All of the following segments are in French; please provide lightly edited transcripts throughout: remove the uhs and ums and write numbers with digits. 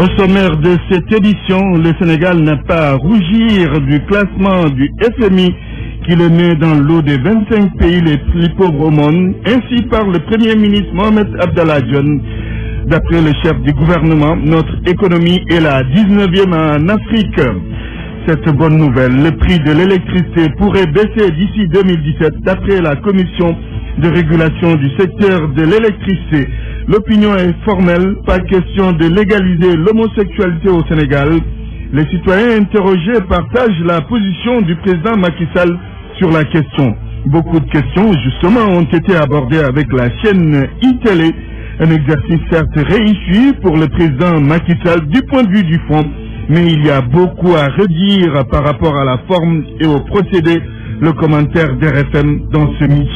Au sommaire de cette édition, le Sénégal n'a pas à rougir du classement du FMI qui le met dans l'eau des 25 pays les plus pauvres au monde, ainsi par le Premier ministre Mohamed Abdallah Dionne. D'après le chef du gouvernement, notre économie est la 19e en Afrique. Cette bonne nouvelle, le prix de l'électricité pourrait baisser d'ici 2017 d'après la commission de régulation du secteur de l'électricité. L'opinion est formelle, pas question de légaliser l'homosexualité au Sénégal. Les citoyens interrogés partagent la position du président Macky Sall sur la question. Beaucoup de questions, justement, ont été abordées avec la chaîne iTélé. Un exercice certes réussi pour le président Macky Sall du point de vue du fond, mais il y a beaucoup à redire par rapport à la forme et au procédé. Le commentaire d'RFM dans ce midi.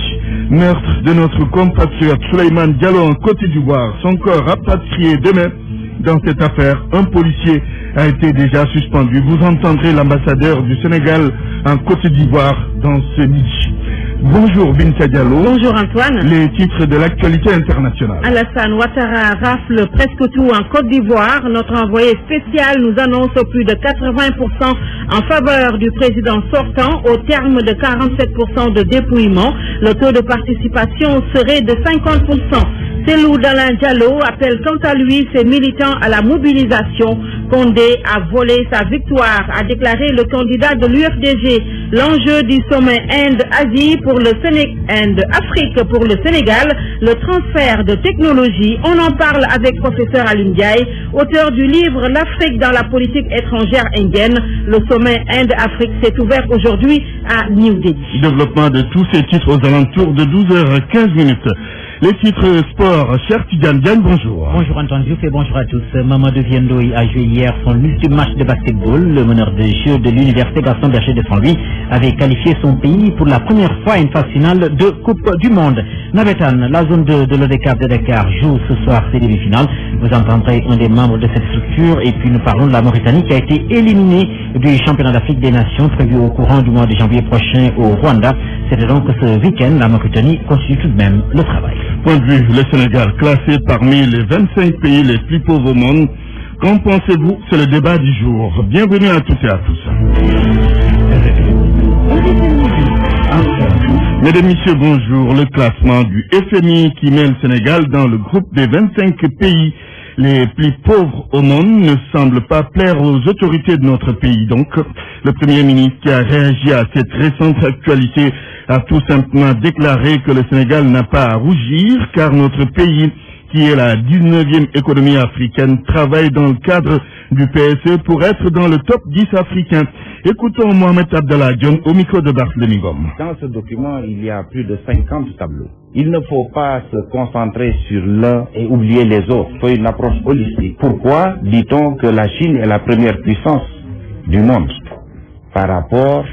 Meurtre de notre compatriote Souleymane Diallo en Côte d'Ivoire. Son corps rapatrié demain. Dans cette affaire, un policier a été déjà suspendu. Vous entendrez l'ambassadeur du Sénégal en Côte d'Ivoire dans ce midi. Bonjour Binta Diallo. Bonjour Antoine. Les titres de l'actualité internationale. Alassane Ouattara rafle presque tout en Côte d'Ivoire. Notre envoyé spécial nous annonce plus de 80% en faveur du président sortant au terme de 47% de dépouillement. Le taux de participation serait de 50%. Cellou Dalein Diallo appelle quant à lui ses militants à la mobilisation. Condé a volé sa victoire, a déclaré le candidat de l'UFDG. L'enjeu du sommet Inde-Asie pour le Inde-Afrique pour le Sénégal, le transfert de technologie. On en parle avec professeur Alim Ndiaye, auteur du livre L'Afrique dans la politique étrangère indienne. Le sommet Inde-Afrique s'est ouvert aujourd'hui à New Delhi. Développement de tous ces titres aux alentours de 12h15. Les titres sport, cher Tidiane Diane, bonjour. Bonjour Antoine Diouf et bonjour à tous. Mamadou Viendoy a joué hier son ultime match de basketball. Le meneur de jeu de l'université Gaston Berger de Saint-Louis avait qualifié son pays pour la première fois à une phase finale de Coupe du Monde. Navetan, la zone 2 de l'ODCAV de Dakar joue ce soir ses demi-finales. Vous entendrez un des membres de cette structure et puis nous parlons de la Mauritanie qui a été éliminée du championnat d'Afrique des Nations prévu au courant du mois de janvier prochain au Rwanda. C'était donc ce week-end, la Mauritanie continue tout de même le travail. Point de vue, le Sénégal classé parmi les 25 pays les plus pauvres au monde. Qu'en pensez-vous? C'est le débat du jour. Bienvenue à toutes et à tous. Mesdames, Messieurs, bonjour. Le classement du FMI qui met le Sénégal dans le groupe des 25 pays les plus pauvres au monde ne semble pas plaire aux autorités de notre pays. Donc, le Premier ministre qui a réagi à cette récente actualité a tout simplement déclaré que le Sénégal n'a pas à rougir car notre pays, qui est la 19e économie africaine, travaille dans le cadre du PSE pour être dans le top 10 africain. Écoutons Mohamed Abdallah Dionne au micro de Barthélémy Ngom. Dans ce document, il y a plus de 50 tableaux. Il ne faut pas se concentrer sur l'un et oublier les autres. Il faut une approche holistique. Pourquoi dit-on que la Chine est la première puissance du monde par rapport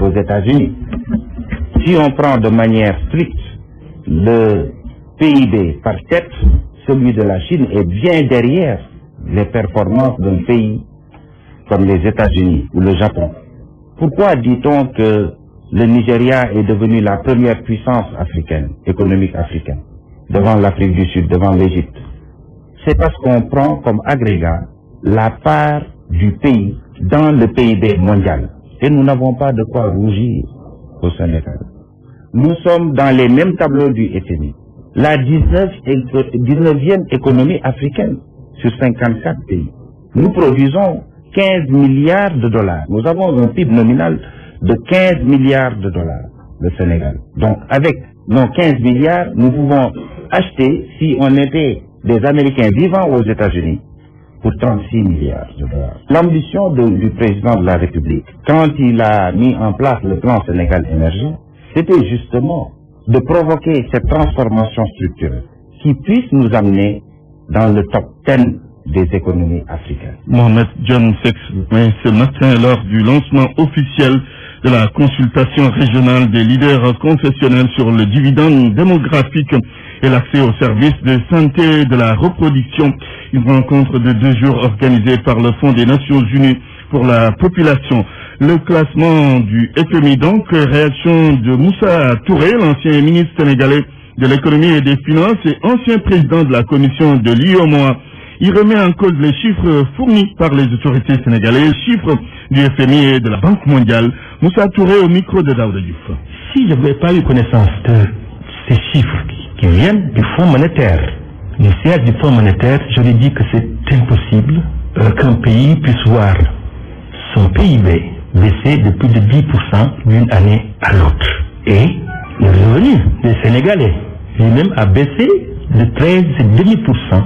aux États-Unis? Si on prend de manière stricte le PIB par tête, celui de la Chine est bien derrière les performances d'un pays comme les États-Unis ou le Japon. Pourquoi dit-on que le Nigeria est devenu la première puissance africaine, économique africaine, devant l'Afrique du Sud, devant l'Égypte? C'est parce qu'on prend comme agrégat la part du pays dans le PIB mondial. Et nous n'avons pas de quoi rougir au Sénégal. Nous sommes dans les mêmes tableaux du FMI. La 19e économie africaine sur 54 pays. Nous produisons 15 milliards de dollars. Nous avons un PIB nominal de 15 milliards de dollars, le Sénégal. Donc, avec nos 15 milliards, nous pouvons acheter, si on était des Américains vivant aux États-Unis, pour 36 milliards de dollars. L'ambition du président de la République, quand il a mis en place le plan Sénégal émergent, c'était justement de provoquer cette transformation structurelle qui puisse nous amener dans le top 10 des économies africaines. Mohamed Dionne s'exprimait ce matin lors du lancement officiel de la consultation régionale des leaders confessionnels sur le dividende démographique et l'accès aux services de santé et de la reproduction. Une rencontre de 2 jours organisée par le Fonds des Nations Unies pour la population. Le classement du FMI donc, réaction de Moussa Touré, l'ancien ministre sénégalais de l'économie et des finances et ancien président de la commission de l'UEMOA. Il remet en cause les chiffres fournis par les autorités sénégalaises, chiffres du FMI et de la Banque mondiale. Moussa Touré au micro de Daouda Diouf. Si je n'avais pas eu connaissance de ces chiffres qui viennent du Fonds monétaire, du siège du Fonds monétaire, j'aurais dit que c'est impossible qu'un pays puisse voir son PIB baisser de plus de 10% d'une année à l'autre. Et le revenu des Sénégalais lui-même a baissé de 13,5%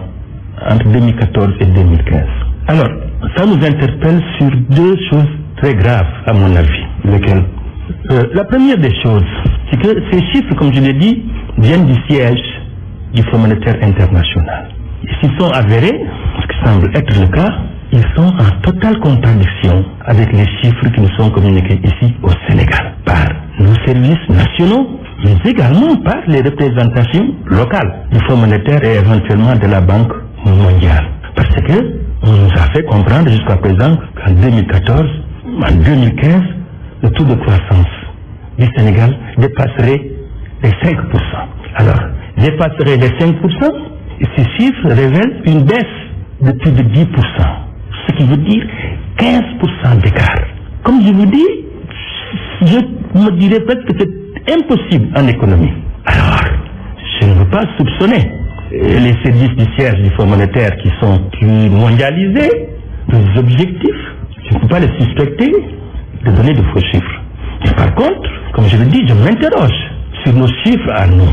entre 2014 et 2015. Alors, ça nous interpelle sur deux choses très graves, à mon avis. Lesquelles la première des choses, c'est que ces chiffres, comme je l'ai dit, viennent du siège du Fonds monétaire international. Et s'ils sont avérés, ce qui semble être le cas, ils sont en totale contradiction avec les chiffres qui nous sont communiqués ici au Sénégal par nos services nationaux, mais également par les représentations locales du Fonds monétaire et éventuellement de la Banque mondiale. Parce que on nous a fait comprendre jusqu'à présent qu'en 2014, en 2015, le taux de croissance du Sénégal dépasserait les 5%. Alors, dépasserait les 5%, et ces chiffres révèlent une baisse de plus de 10%. Ce qui veut dire 15% d'écart. Comme je vous dis, je me dirais peut-être que c'est impossible en économie. Alors, je ne veux pas soupçonner les services du siège du Fonds monétaire qui sont plus mondialisés, plus objectifs. Je ne peux pas les suspecter de donner de faux chiffres. Mais par contre, comme je le dis, je m'interroge sur nos chiffres à nous.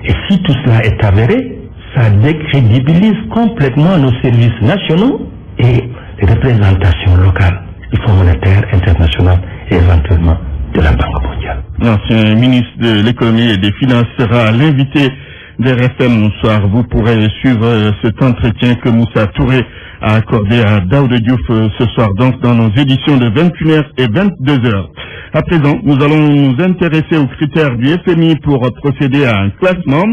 Et si tout cela est avéré, ça décrédibilise complètement nos services nationaux et les représentations locales du Fonds monétaire international et éventuellement de la Banque mondiale. L'ancien ministre de l'économie et des finances sera l'invité d'RFM ce soir. Vous pourrez suivre cet entretien que Moussa Touré a accordé à Daouda Diouf ce soir, donc dans nos éditions de 21h et 22h. À présent, nous allons nous intéresser aux critères du FMI pour procéder à un classement.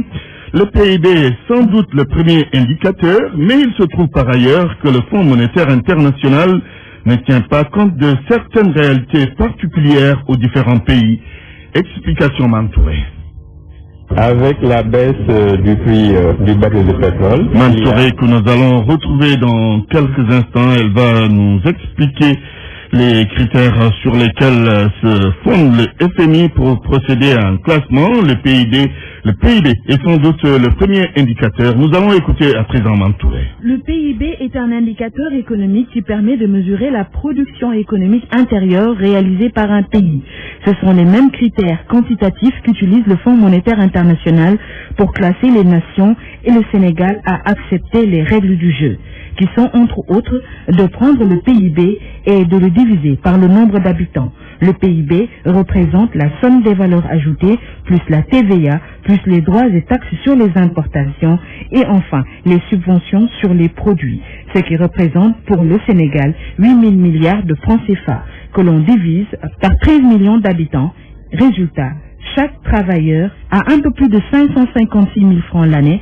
Le PIB est sans doute le premier indicateur, mais il se trouve par ailleurs que le Fonds monétaire international ne tient pas compte de certaines réalités particulières aux différents pays. Explication Mantouré. Avec la baisse du prix du baril de pétrole. Mantouré que nous allons retrouver dans quelques instants, elle va nous expliquer les critères sur lesquels se fonde le FMI pour procéder à un classement. Le PIB est sans doute le premier indicateur. Nous allons écouter à présent Mantouré. Le PIB est un indicateur économique qui permet de mesurer la production économique intérieure réalisée par un pays. Ce sont les mêmes critères quantitatifs qu'utilise le Fonds monétaire international pour classer les nations, et le Sénégal a accepté les règles du jeu, qui sont entre autres de prendre le PIB et de le diviser par le nombre d'habitants. Le PIB représente la somme des valeurs ajoutées, plus la TVA, plus les droits et taxes sur les importations, et enfin les subventions sur les produits, ce qui représente pour le Sénégal 8 000 milliards de francs CFA, que l'on divise par 13 millions d'habitants. Résultat, chaque travailleur a un peu plus de 556 000 francs l'année,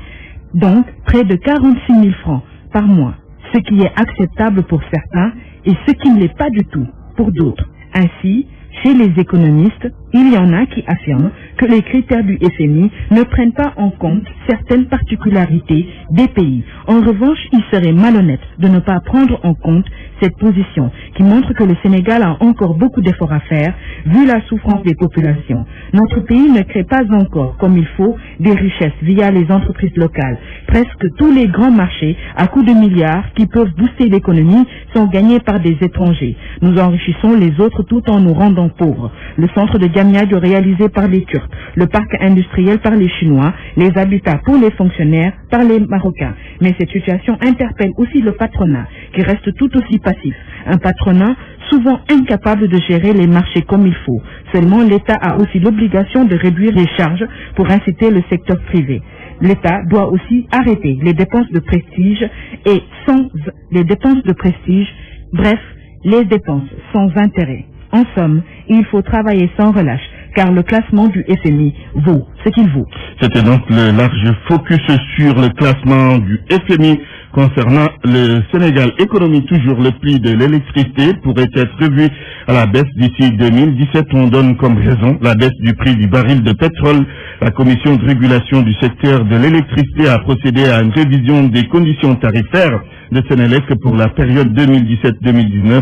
donc près de 46 000 francs par mois, ce qui est acceptable pour certains et ce qui ne l'est pas du tout pour d'autres. Ainsi, chez les économistes, il y en a qui affirment que les critères du FMI ne prennent pas en compte certaines particularités des pays. En revanche, il serait malhonnête de ne pas prendre en compte cette position qui montre que le Sénégal a encore beaucoup d'efforts à faire vu la souffrance des populations. Notre pays ne crée pas encore comme il faut des richesses via les entreprises locales. Presque tous les grands marchés à coups de milliards qui peuvent booster l'économie sont gagnés par des étrangers. Nous enrichissons les autres tout en nous rendant pauvres. Le centre de Diamniadio réalisé par les Turcs, le parc industriel par les Chinois, les habitats pour les fonctionnaires par les Marocains. Mais cette situation interpelle aussi le patronat, qui reste tout aussi passif. Un patronat souvent incapable de gérer les marchés comme il faut. Seulement, l'État a aussi l'obligation de réduire les charges pour inciter le secteur privé. L'État doit aussi arrêter les dépenses de prestige et sans les dépenses de prestige, bref, les dépenses sans intérêt. En somme, il faut travailler sans relâche, car le classement du FMI vaut ce qu'il vaut. C'était donc le large focus sur le classement du FMI Concernant le Sénégal économie, toujours le prix de l'électricité pourrait être revu à la baisse d'ici 2017. On donne comme raison la baisse du prix du baril de pétrole. La commission de régulation du secteur de l'électricité a procédé à une révision des conditions tarifaires de Sénélec pour la période 2017-2019,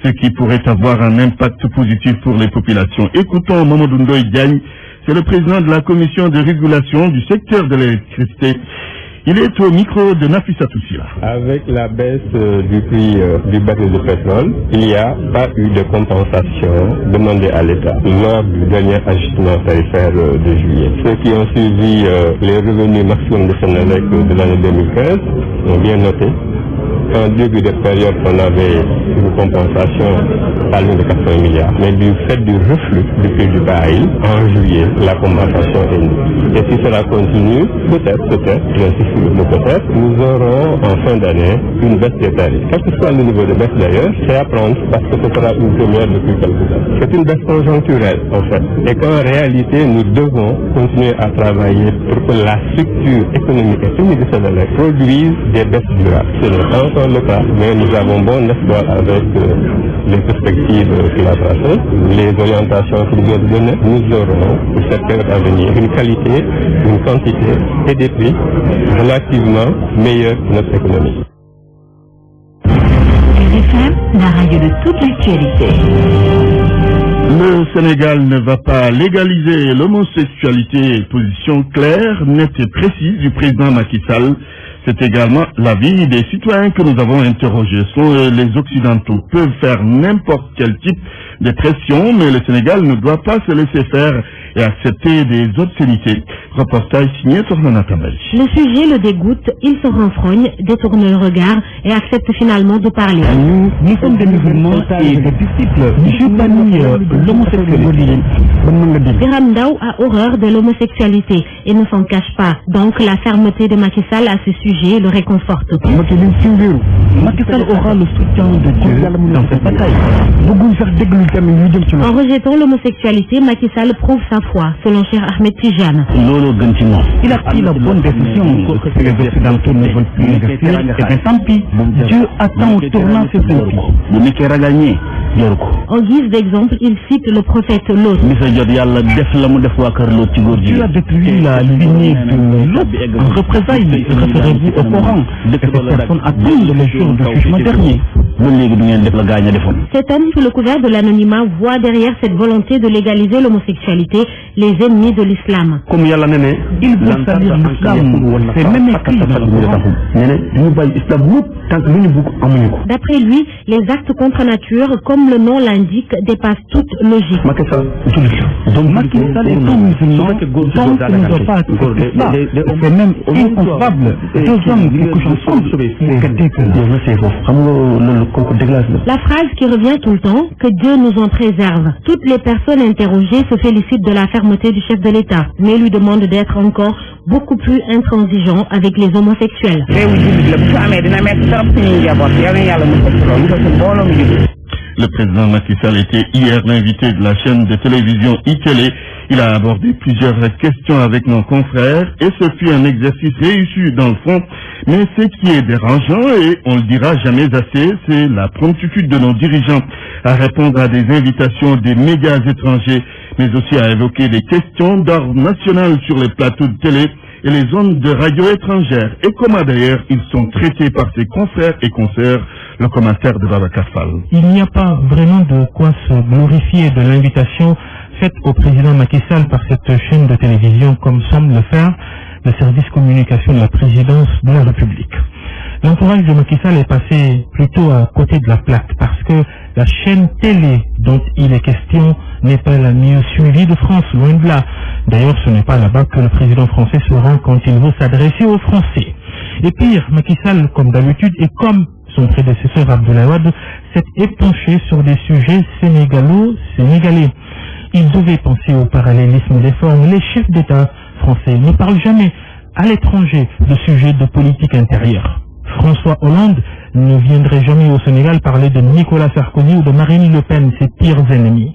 ce qui pourrait avoir un impact positif pour les populations. Écoutons Mamadou Ndoye Diagne, c'est le président de la commission de régulation du secteur de l'électricité. Il est au micro de Nafissa Toussila. Avec la baisse du prix du baril de pétrole, il n'y a pas eu de compensation demandée à l'État lors du dernier ajustement tarifaire de juillet. Ceux qui ont suivi les revenus maximum de Sénélec de l'année 2015 ont bien noté qu'en début de période, on avait une compensation à l'une de 80 milliards. Mais du fait du reflux du prix du baril, en juillet, la compensation est nulle. Et si cela continue, peut-être, j'insiste sur le mot peut-être, nous aurons en fin d'année une baisse des tarifs. Quel que soit le niveau de baisse d'ailleurs, c'est à prendre parce que ce sera une première depuis quelques années. C'est une baisse conjoncturelle en fait. Et qu'en réalité, nous devons continuer à travailler pour que la structure économique et technique de Sénélec produise des baisses durables. Ce n'est pas encore le cas, mais nous avons bon espoir avec les perspectives qu'il a tracées, les orientations qu'il vient de donner. Nous aurons pour cette période à venir une qualité, une quantité et des prix relativement meilleurs pour notre économie. RFM, la radio de toute l'actualité. Le Sénégal ne va pas légaliser l'homosexualité. Position claire, nette et précise du président Macky Sall. C'est également l'avis des citoyens que nous avons interrogés. Les Occidentaux peuvent faire n'importe quel type de pression, mais le Sénégal ne doit pas se laisser faire et accepter des obscénités. Reportage signé Sornana Tambali. Le sujet le dégoûte, il se renfrogne, détourne le regard et accepte finalement de parler. Nous sommes des musulmans et des disciples. Je bannis l'homosexualité. Biram Ndao a horreur de l'homosexualité et ne s'en cache pas. Donc la fermeté de Macky Sall à ce sujet le réconforte. Macky Sall aura le soutien de Dieu dans cette bataille. En rejetant l'homosexualité, Macky Sall prouve sa foi, selon Cheikh Ahmed Tijane. Il a pris la bonne décision. Les Occidentaux ne veulent plus investir, et bien tant pis. Dieu attend au tournant ses impôts. En guise d'exemple, il cite le prophète Lot. Dieu a détruit la lignée de Lot. En représailles, référez-vous au Coran. Cette personne attend le jour du jugement dernier. Cet homme, sous le couvert de l'anonymat, voit derrière cette volonté de légaliser l'homosexualité les ennemis de l'islam. Il veut salir l'islam. C'est même écrit dans le Coran. D'après lui, les actes contre nature, comme le nom l'indique, dépassent toute logique. Macky Sall est un musulman, donc il ne doit pas accepter cela. C'est même inconcevable. Deux hommes qui couchent ensemble, La phrase qui revient tout le temps, que Dieu nous en préserve. Toutes les personnes interrogées se félicitent de la fermeté du chef de l'État, mais lui demandent d'être encore beaucoup plus intransigeant avec les homosexuels. Le président Macky Sall était hier l'invité de la chaîne de télévision iTélé. Il a abordé plusieurs questions avec nos confrères et ce fut un exercice réussi dans le fond. Mais ce qui est dérangeant, et on le dira jamais assez, c'est la promptitude de nos dirigeants à répondre à des invitations des médias étrangers, mais aussi à évoquer des questions d'ordre national sur les plateaux de télé et les zones de radio étrangères. Et comment d'ailleurs ils sont traités par ses confrères et consoeurs, le commentaire de Babacar Fall. Il n'y a pas vraiment de quoi se glorifier de l'invitation faite au président Macky Sall par cette chaîne de télévision, comme semble le faire le service communication de la présidence de la République. L'entourage de Macky Sall est passé plutôt à côté de la plaque parce que la chaîne télé dont il est question n'est pas la mieux suivie de France, loin de là. D'ailleurs, ce n'est pas là-bas que le président français se rend quand il veut s'adresser aux Français. Et pire, Macky Sall, comme d'habitude, et comme son prédécesseur Abdoulaye Wade, s'est épanché sur des sujets sénégalais. Il devait penser au parallélisme des formes. Les chefs d'État français ne parlent jamais à l'étranger de sujets de politique intérieure. François Hollande ne viendrait jamais au Sénégal parler de Nicolas Sarkozy ou de Marine Le Pen, ses pires ennemis.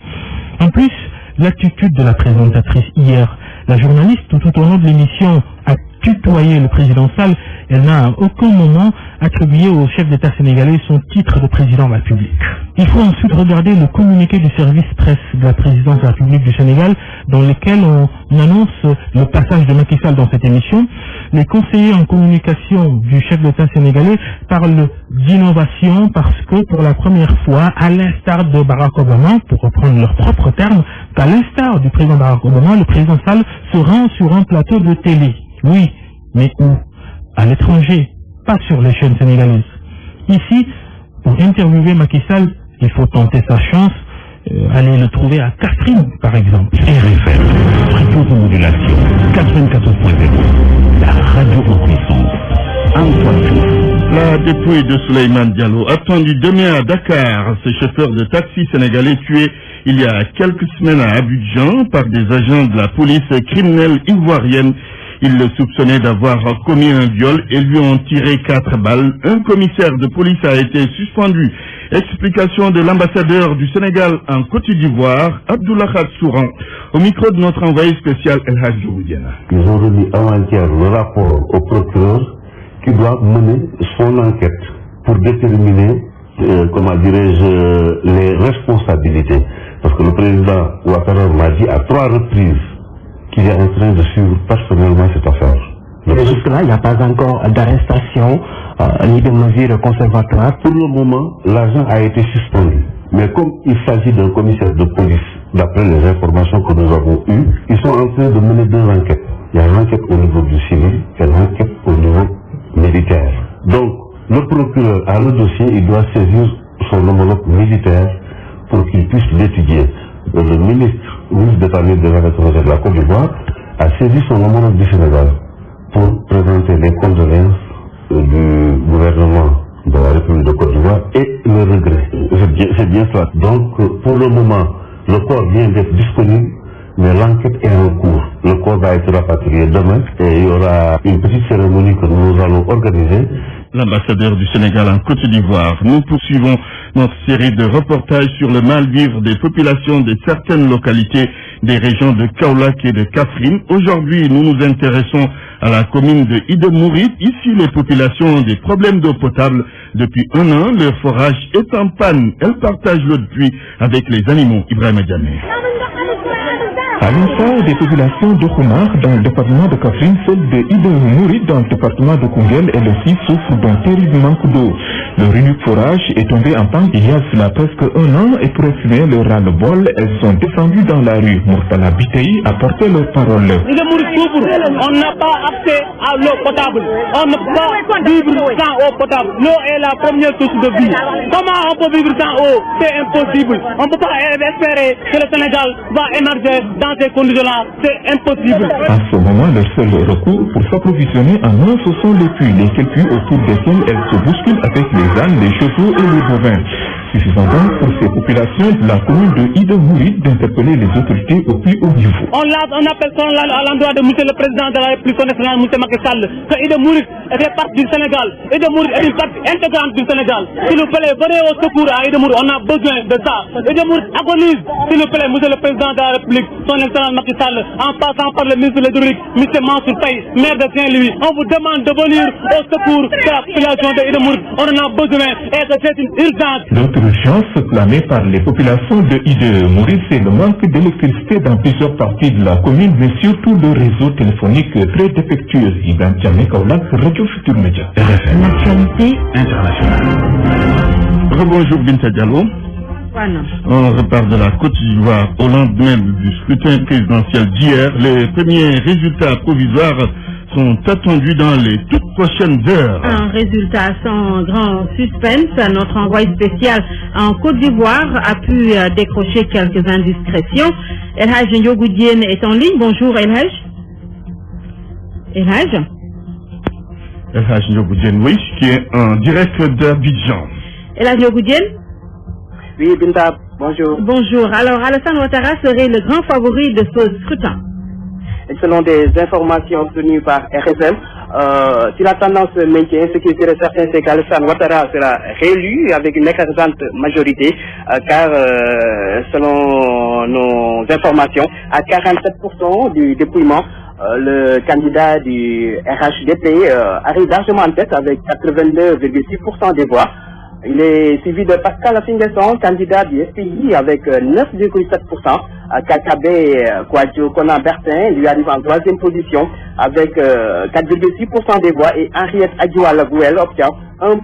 En plus, l'attitude de la présentatrice hier, la journaliste tout au long de l'émission a tutoyé le président Sall, elle n'a à aucun moment attribué au chef d'État sénégalais son titre de président de la République. Il faut ensuite regarder le communiqué du service presse de la présidence de la République du Sénégal dans lequel on annonce le passage de Macky Sall dans cette émission. Les conseillers en communication du chef d'État sénégalais parlent d'innovation parce que pour la première fois, à l'instar de Barack Obama, pour reprendre leurs propres termes, qu'à l'instar du président Barack Obama, le président Sall se rend sur un plateau de télé. Oui, mais où? À l'étranger, pas sur les chaînes sénégalaises. Ici, pour interviewer Macky Sall, il faut tenter sa chance, aller le trouver à Catherine, par exemple. RFM, radio de modulation, 94.0, la radio en puissance. La dépouille de Souleymane Diallo, attendu demain à Dakar, ce chauffeur de taxi sénégalais tué il y a quelques semaines à Abidjan par des agents de la police criminelle ivoirienne. Ils le soupçonnaient d'avoir commis un viol et lui ont tiré 4 balles. Un commissaire de police a été suspendu. Explication de l'ambassadeur du Sénégal en Côte d'Ivoire, Abdoulaye Souran, au micro de notre envoyé spécial El Hadj Dioudiana. Ils ont remis avant-hier le rapport au procureur qui doit mener son enquête pour déterminer, les responsabilités. Parce que le président Ouattara m'a dit à 3 reprises qu'il est en train de suivre personnellement cette affaire. Jusque-là, il n'y a pas encore d'arrestation ni de mesures conservatoires. Pour le moment, l'agent a été suspendu. Mais comme il s'agit d'un commissaire de police, d'après les informations que nous avons eues, ils sont en train de mener 2 enquêtes. Il y a l'enquête au niveau du civil et l'enquête au niveau militaire. Donc, le procureur a le dossier, il doit saisir son homologue militaire pour qu'il puisse l'étudier. Le ministre d'État des Affaires étrangères de la Côte d'Ivoire a saisi son homologue du Sénégal pour présenter les condoléances du gouvernement de la République de Côte d'Ivoire et le regret. C'est bien cela. Donc, pour le moment, le corps vient d'être disponible, mais l'enquête est en cours. Le corps va être rapatrié demain et il y aura une petite cérémonie que nous allons organiser. L'ambassadeur du Sénégal en Côte d'Ivoire. Nous poursuivons notre série de reportages sur le mal-vivre des populations de certaines localités des régions de Kaolack et de Kaffrine. Aujourd'hui, nous nous intéressons à la commune de Idemourid. Ici, les populations ont des problèmes d'eau potable. Depuis 1 an, leur forage est en panne. Elles partagent l'eau de pluie avec les animaux. Ibrahim Diané. À l'instar des populations de Khoumar dans le département de Kaffrine, celle de Idemourid dans le département de Koungheul, elle aussi souffre d'un terrible manque d'eau. Leur unique forage est tombé en panne il y a cela presque 1 an et pour exprimer leur ras-le-bol, elles sont descendues dans la rue. Murtala Bitey a porté leur parole. Idemourid souffre, on n'a pas accès à l'eau potable. On ne peut pas vivre sans eau potable. L'eau est la première source de vie. Comment on peut vivre sans eau? C'est impossible. On ne peut pas espérer que le Sénégal va émerger dans ces conditions-là. C'est impossible. À ce moment, leur seul recours pour s'approvisionner en eau, ce sont les puits. Lesquels puits autour desquels elles se bousculent avec les ânes, les chevaux et les bovins. Suffisant donc pour ces populations de la commune de Idemourid d'interpeller les autorités au plus haut niveau. On appelle à l'endroit de M. le Président de la République nationale, M. Macky Sall, que Idemourid fait partie du Sénégal. Idemourid est une partie intégrante du Sénégal. S'il vous plaît, venez au secours à Idemourid, on a besoin de ça. Idemourid agonise, s'il vous plaît, M. le Président de la République, son excellence Macky Sall, en passant par le ministre de l'Hydraulique, M. Mansour Faye, maire de Saint-Louis. On vous demande de venir au secours de la population de Idemourid. On en a besoin et que c'est une urgence. L'autre urgence clamée par les populations de Idemourid, c'est le manque d'électricité dans plusieurs parties de la commune, mais surtout le réseau téléphonique très défectueux. Ibrahim Diané, Kaolack, Radio Futur Média. L'actualité internationale. Rebonjour Binta Diallo. On repart de la Côte d'Ivoire au lendemain du scrutin présidentiel d'hier. Les premiers résultats provisoires sont attendus dans les toutes prochaines heures. Un résultat sans grand suspense. Notre envoyé spécial en Côte d'Ivoire a pu décrocher quelques indiscrétions. El Hadj Ndiogou-Diène est en ligne. Bonjour El Hadj. El Hadj. El Hadj Ndiogou-Diène, oui, qui est en direct d'Abidjan. El Hadj Ndiogou-Diène. Oui, Binta, bonjour. Bonjour. Alors, Alassane Ouattara serait le grand favori de ce scrutin. Selon des informations obtenues par RFM, si la tendance se maintient, ce qui serait certain, c'est qu'Alassane Ouattara sera réélu avec une écrasante majorité, car selon nos informations, à 47% du dépouillement, Le candidat du RHDP arrive largement en tête avec 82,6% des voix. Il est suivi de Pascal Affingesson, candidat du FPI avec 9,7%. KKB Kouadjo Kona Bertin lui arrive en troisième position avec 4,6% des voix et Henriette Adjoua Lagouel obtient 1%.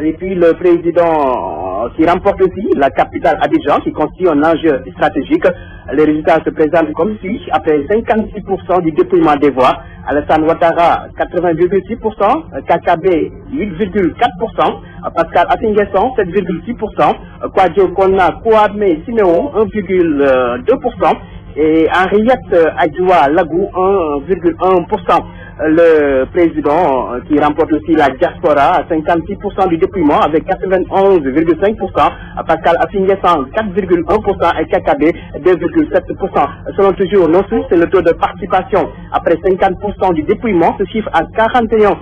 Et puis le président qui remporte aussi la capitale Abidjan qui constitue un enjeu stratégique. Les résultats se présentent comme suit. Après 56% du dépouillement des voix, Alassane Ouattara 80,6%, KKB 8,4%, Pascal Affingesson 7,6%, Kouadjo Kona Kouame Siméon 1,2% et Henriette Adjoua Lagou 1,1%. Le président qui remporte aussi la diaspora à 56% du dépouillement avec 91,5%, Pascal Affingesson 4,1% et KKB 2,7%. Selon toujours nos sources, c'est le taux de participation après 50% du dépouillement se chiffre à 41,98%.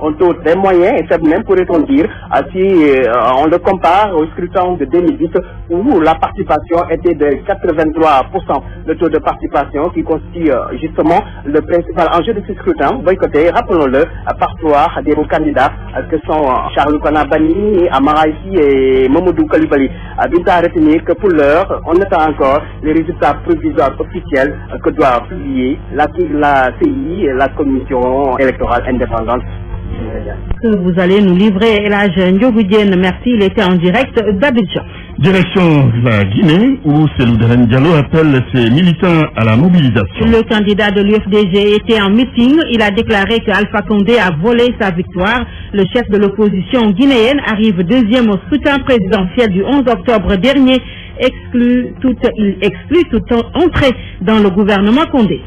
Un taux très moyen et faible même pourrait-on dire si on le compare au scrutin de 2010 où la participation était de 83%. Le taux de participation qui constitue justement le principal enjeu de ce scrutin, boycotté, rappelons-le, par trois des candidats que sont Charles Konabani, Amaraïsi et Mamoudou Kalibali. Binta a retenu que pour l'heure, on attend encore les résultats provisoires officiels que doit publier la CI, la Commission électorale indépendante. Que vous allez nous livrer, Elhadj Ndiogoudienne. Merci, il était en direct d'Abidjan. Direction la Guinée, où Cellou Dalein Diallo appelle ses militants à la mobilisation. Le candidat de l'UFDG était en meeting. Il a déclaré que Alpha Condé a volé sa victoire. Le chef de l'opposition guinéenne arrive deuxième au scrutin présidentiel du 11 octobre dernier. Il exclut toute entrée dans le gouvernement Condé.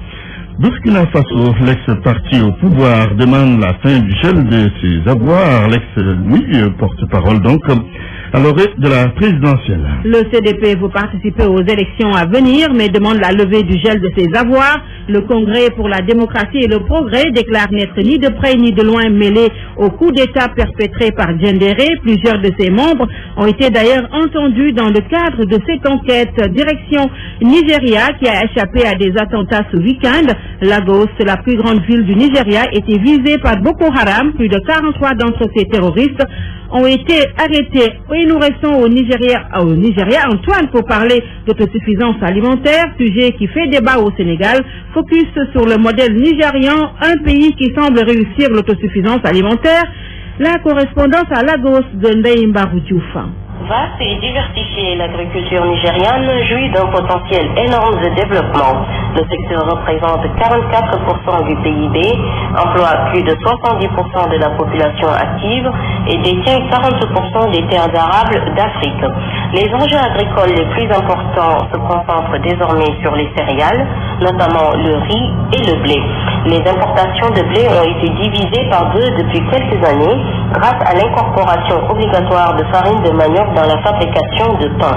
Burkina Faso, l'ex-parti au pouvoir, demande la fin du gel de ses avoirs. Porte-parole donc, à l'orée de la présidentielle. Le CDP veut participer aux élections à venir, mais demande la levée du gel de ses avoirs. Le Congrès pour la démocratie et le progrès déclare n'être ni de près ni de loin mêlé au coup d'État perpétré par Djendéré. Plusieurs de ses membres ont été d'ailleurs entendus dans le cadre de cette enquête. Direction Nigeria, qui a échappé à des attentats ce week-end. Lagos, la plus grande ville du Nigeria, était visée par Boko Haram. Plus de 43 d'entre ces terroristes ont été arrêtés. Et nous restons au Nigeria, Antoine, pour parler d'autosuffisance alimentaire, sujet qui fait débat au Sénégal. Focus sur le modèle nigérian, un pays qui semble réussir l'autosuffisance alimentaire. La correspondance à Lagos de Ndeye Mbarou Diouf. Vaste et diversifiée, l'agriculture nigériane jouit d'un potentiel énorme de développement. Le secteur représente 44% du PIB, emploie plus de 70% de la population active et détient 40% des terres arables d'Afrique. Les enjeux agricoles les plus importants se concentrent désormais sur les céréales, notamment le riz et le blé. Les importations de blé ont été divisées par deux depuis quelques années grâce à l'incorporation obligatoire de farine de manioc dans la fabrication de pain.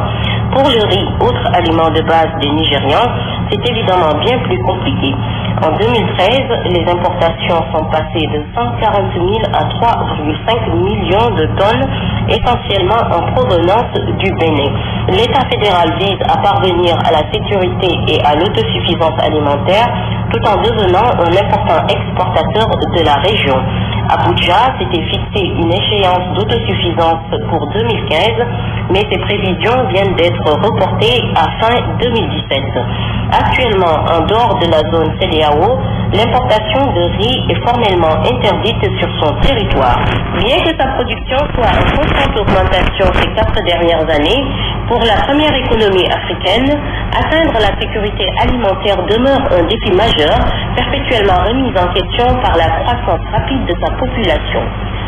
Pour le riz, autre aliment de base des Nigérians, c'est évidemment bien plus compliqué. En 2013, les importations sont passées de 140 000 à 3,5 millions de tonnes, essentiellement en provenance du Bénin. L'État fédéral vise à parvenir à la sécurité et à l'autosuffisance alimentaire, tout en devenant un important exportateur de la région. Abuja s'était fixé une échéance d'autosuffisance pour 2015, mais ces prévisions viennent d'être reportées à fin 2017. Actuellement, en dehors de la zone CEDEAO, l'importation de riz est formellement interdite sur son territoire. Bien que sa production soit en constante augmentation ces 4 dernières années, pour la première économie africaine, atteindre la sécurité alimentaire demeure un défi majeur, perpétuellement remis en question par la croissance rapide de sa population.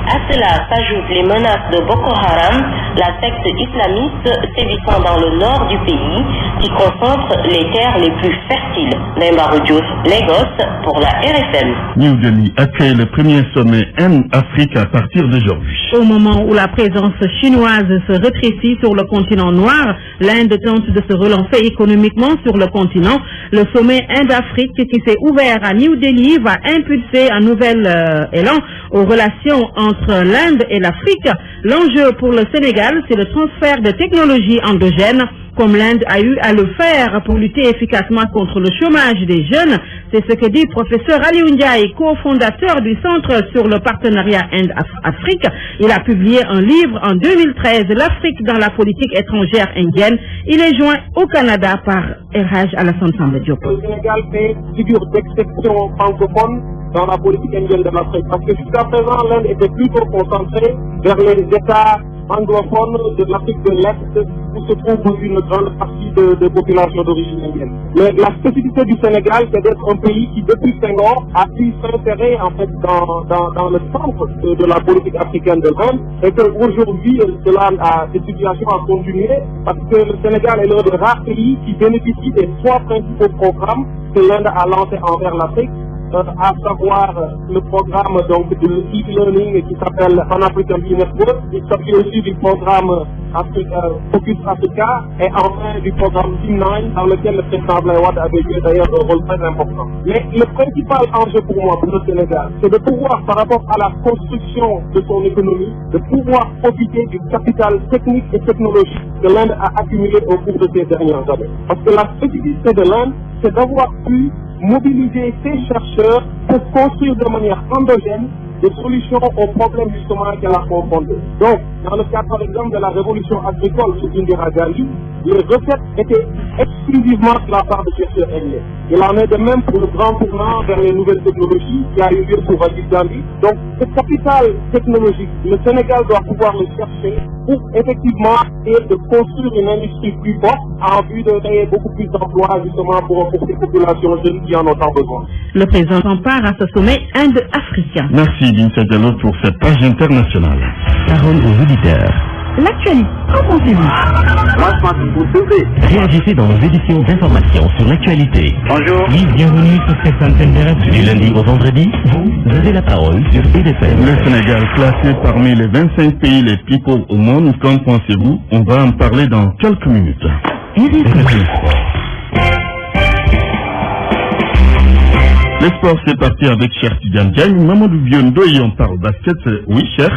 À cela s'ajoutent les menaces de Boko Haram, la secte islamiste sévissant dans le nord du pays, qui concentre les terres les plus fertiles. Ndeye Mbarou Diouf, Lagos, pour la RFM. New Delhi accueille le premier sommet M-Afrique à partir d'aujourd'hui. Au moment où la présence chinoise se rétrécit sur le continent noir, l'Inde tente de se relancer économiquement sur le continent. Le sommet Inde-Afrique qui s'est ouvert à New Delhi va impulser un nouvel élan aux relations entre l'Inde et l'Afrique. L'enjeu pour le Sénégal, c'est le transfert de technologies endogènes. comme l'Inde a eu à le faire pour lutter efficacement contre le chômage des jeunes. C'est ce que dit professeur Ali Ndiaye, cofondateur du Centre sur le partenariat Inde-Afrique. Il a publié un livre en 2013, L'Afrique dans la politique étrangère indienne. Il est joint au Canada par Erhaj Alassane Samba Diop. Le Sénégal fait figure d'exception francophone dans la politique indienne de l'Afrique. Parce que jusqu'à présent, l'Inde était plutôt concentrée vers les États anglophones de l'Afrique de l'Est, où se trouve une grande partie de population d'origine indienne. Mais la spécificité du Sénégal, c'est d'être un pays qui, depuis Senghor, a pu s'insérer en fait dans le centre de la politique africaine de l'Inde, et qu'aujourd'hui, cette situation a continué, parce que le Sénégal est l'un des rares pays qui bénéficie des 3 principaux programmes que l'Inde a lancés envers l'Afrique, à savoir le programme donc de e-learning qui s'appelle Pan-African Business Network. Il s'agit aussi du programme Focus Africa et enfin du programme Team9 dans lequel le président Abdoulaye Wade avait joué d'ailleurs un rôle très important. Mais le principal enjeu pour moi, pour le Sénégal, c'est de pouvoir, par rapport à la construction de son économie, de pouvoir profiter du capital technique et technologique que l'Inde a accumulé au cours de ces dernières années. Parce que la spécificité de l'Inde, c'est d'avoir pu mobiliser ces chercheurs pour construire de manière endogène des solutions aux problèmes justement qu'elle a confrontés. Donc, dans le cas par exemple de la révolution agricole sous Indira Gandhi, les recettes étaient exclusivement de la part de chercheurs indiens. Il en est de même pour le grand tournant vers les nouvelles technologies qui a eu lieu pour Rajiv Gandhi. Donc, ce capital technologique, le Sénégal doit pouvoir le chercher pour effectivement essayer de construire une industrie plus forte en vue de créer beaucoup plus d'emplois justement pour ces populations jeunes qui en ont tant besoin. Le président s'empare à ce sommet Inde-Africain. Merci Binsa Diallo pour cette page internationale. Parole aux auditeurs. L'actualité, qu'en pensez-vous? Moi, je pense qu'il faut sauver. Réagissez dans nos éditions d'information sur l'actualité. Bonjour. Oui, bienvenue sur cette antenne de radio. Du lundi au vendredi, vous avez la parole sur IDFM. Le Sénégal classé parmi les 25 pays les plus pauvres au monde, qu'en pensez-vous? On va en parler dans quelques minutes. Les sports, c'est parti avec Cher Tidiane Diagne. Mamadou Biondo et on parle basket. Oui, Cher.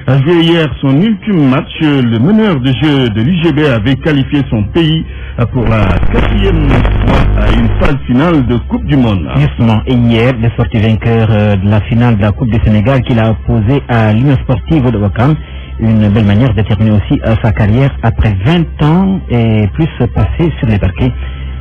A joué hier son ultime match. Le meneur de jeu de l'UGB avait qualifié son pays pour la 4e fois à une phase finale de Coupe du Monde. Justement, et hier, le sorti vainqueur de la finale de la Coupe du Sénégal qu'il a opposé à l'Union sportive de Ouakam. Une belle manière de terminer aussi sa carrière après 20 ans et plus passé sur les parquets.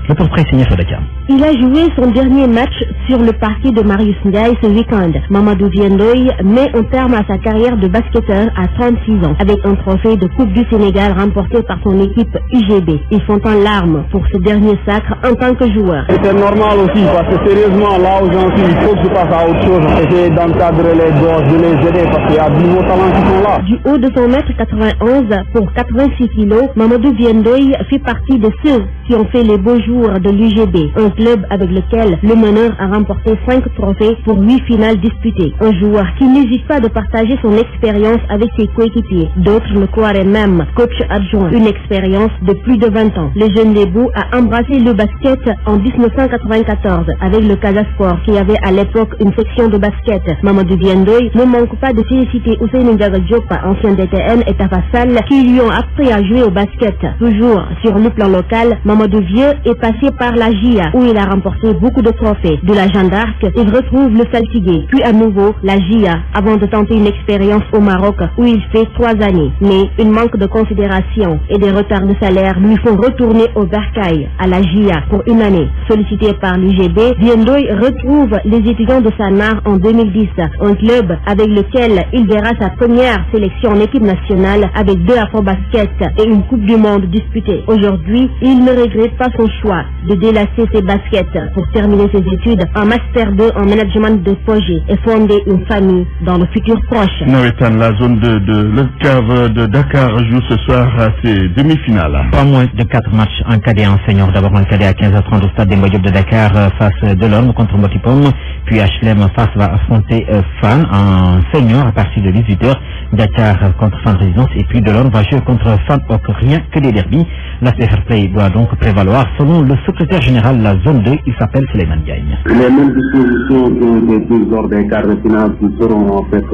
Le portrait signé Sodaka. Il a joué son dernier match sur le parquet de Marius Ndiaye ce week-end. Mamadou Diendoy met un terme à sa carrière de basketteur à 36 ans avec un trophée de Coupe du Sénégal remporté par son équipe UGB. Ils font en larmes pour ce dernier sacre en tant que joueur. C'était normal aussi parce que sérieusement là où j'en suis, il faut que je passe à autre chose. Essayer d'encadrer les gosses, de les aider parce qu'il y a de nouveaux talents qui sont là. Du haut de son mètre 91 pour 86 kilos, Mamadou Diendoy fait partie de ceux qui ont fait les beaux jours de l'UGB, un club avec lequel le meneur a remporté 5 trophées pour 8 finales disputées. Un joueur qui n'hésite pas de partager son expérience avec ses coéquipiers. D'autres le croiraient même coach adjoint. Une expérience de plus de 20 ans. Le jeune Lébou a embrassé le basket en 1994 avec le Casasport qui avait à l'époque une section de basket. Mamadou Diendoy ne manque pas de féliciter Ousseynou Ndiaga Diop, ancien DTN, et Tafa Sall qui lui ont appris à jouer au basket. Toujours sur le plan local, Mamadou Vieux est passé par la GIA où il a remporté beaucoup de trophées. De la Jeanne d'Arc, il retrouve le Saltigué, puis à nouveau la GIA avant de tenter une expérience au Maroc où il fait 3 années. Mais une manque de considération et des retards de salaire lui font retourner au Bercail à la GIA pour une année. Sollicité par l'UGB, Diendoy retrouve les étudiants de Sanar en 2010, un club avec lequel il verra sa première sélection en équipe nationale avec 2 Afro-Basket et une Coupe du Monde disputée. Aujourd'hui, il ne regrette pas son choix de délasser ses baskets pour terminer ses études en Master 2 en management de projet et fonder une famille dans le futur proche. Noétan, la zone de l'Eucave de Dakar joue ce soir à ses demi-finales. Pas moins de 4 matchs en cadet en senior. D'abord en cadet à 15h30 au stade Demba Diop de Dakar face de l'Orme contre Motipom. Puis HLM face va affronter Fan en senior à partir de 18h. Dakar contre Fan Résidence et puis de l'Orme va jouer contre Fan Hoc. Rien que des derbies. La fair play doit donc prévaloir selon le secrétaire général de la zone 2, il s'appelle Suleiman Diagne. Les mêmes dispositions qui ont été prises lors des quarts de finale qui seront en fait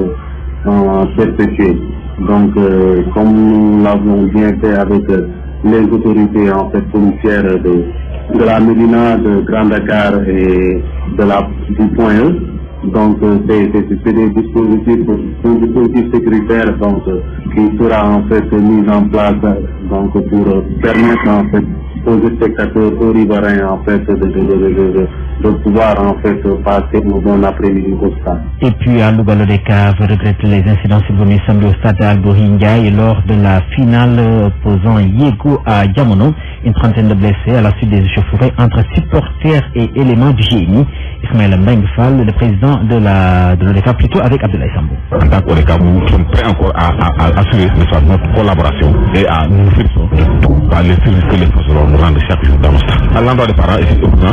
perpétuées. Donc, comme nous l'avons bien fait avec les autorités en fait policières de la Médina, de Grand Dakar et du Point E. Donc c'est des dispositifs sécuritaires donc qui sera en fait mis en place donc pour permettre en fait aux spectateurs, aux riverains en fait de pouvoir en fait passer un bon après-midi au stade. Et puis à Louga-le-Décave regrette les incidents survenus samedi au stade Albouri Ndiaye lors de la finale opposant Yego à Diamono. Une trentaine de blessés à la suite des échauffourées entre supporters et éléments du GMI. Ismaël Mbengue Fall, le président de l'ODCAV, plutôt avec Abdoulaye Sambou. En tant qu'ODCAV, nous sommes prêts encore à assurer notre collaboration et à nous féliciter de tout les services que les forces nous rendent chaque jour dans nos stades. À l'endroit des parents,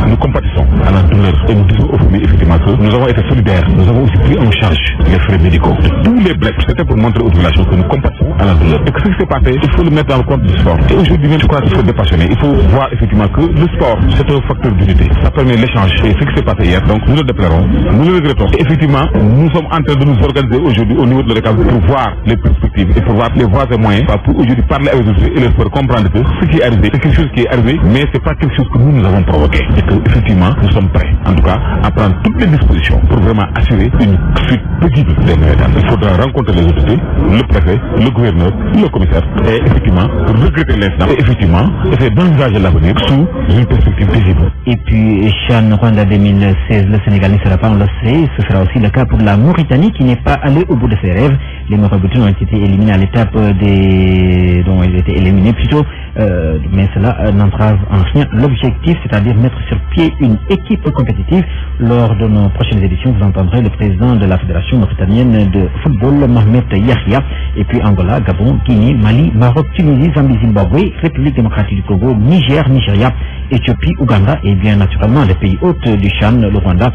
nous compatissons à la douleur et nous disons au familles effectivement que nous avons été solidaires. Nous avons aussi pris en charge les frais médicaux de tous les blessés. C'était pour montrer aux populations que nous compatissons à la douleur. Et que ce qui s'est passé, il faut le mettre dans le compte du sport. Et aujourd'hui même, je crois qu'il faut dépassionner. Il faut voir effectivement que le sport, c'est un facteur d'unité. Ça permet l'échange. Et ce qui s'est passé hier, donc nous le déplorons, nous le regrettons. Et effectivement, nous sommes en train de nous organiser aujourd'hui au niveau de l'ODCAV pour voir les perspectives et pour voir les voies et moyens pour aujourd'hui parler avec eux et leur faire comprendre que ce qui est arrivé, c'est quelque chose qui est arrivé, mais c'est pas quelque chose que nous avons provoqué. Et que effectivement, nous sommes prêts, en tout cas, à prendre toutes les dispositions pour vraiment assurer une suite paisible des Navétanes. Il faudra rencontrer les autorités, le préfet, le gouverneur, le commissaire, et effectivement, regretter l'incident et effectivement, essayer d'envisager l'avenir sous une perspective paisible. Et puis, Chan Rwanda 2016, le Sénégal ne sera pas, on le sait, ce sera aussi le cas pour la Mauritanie qui n'est pas allée au bout de ses rêves. Les Mauraboutoun ont été éliminés à l'étape dont ils étaient éliminés plutôt, mais cela n'entrave en rien l'objectif, c'est-à-dire mettre sur pied une équipe compétitive. Lors de nos prochaines éditions, vous entendrez le président de la Fédération mauritanienne de football, Mohamed Yahya, et puis Angola, Gabon, Guinée, Mali, Maroc, Tunisie, Zambie, Zimbabwe, République démocratique du Congo, Niger, Nigeria, Éthiopie, Ouganda et bien naturellement les pays hôtes du Chan, le Rwanda,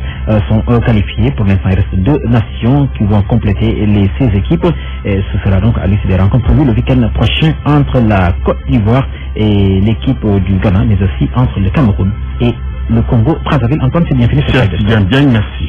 sont qualifiés. Pour l'instant, il reste 2 nations qui vont compléter les 16 équipes. Et ce sera donc à l'issue des rencontres prévues le week-end prochain entre la Côte d'Ivoire et l'équipe du Ghana, mais aussi entre le Cameroun et le Congo. Brazzaville. Antoine, c'est bien fini. Bien, merci.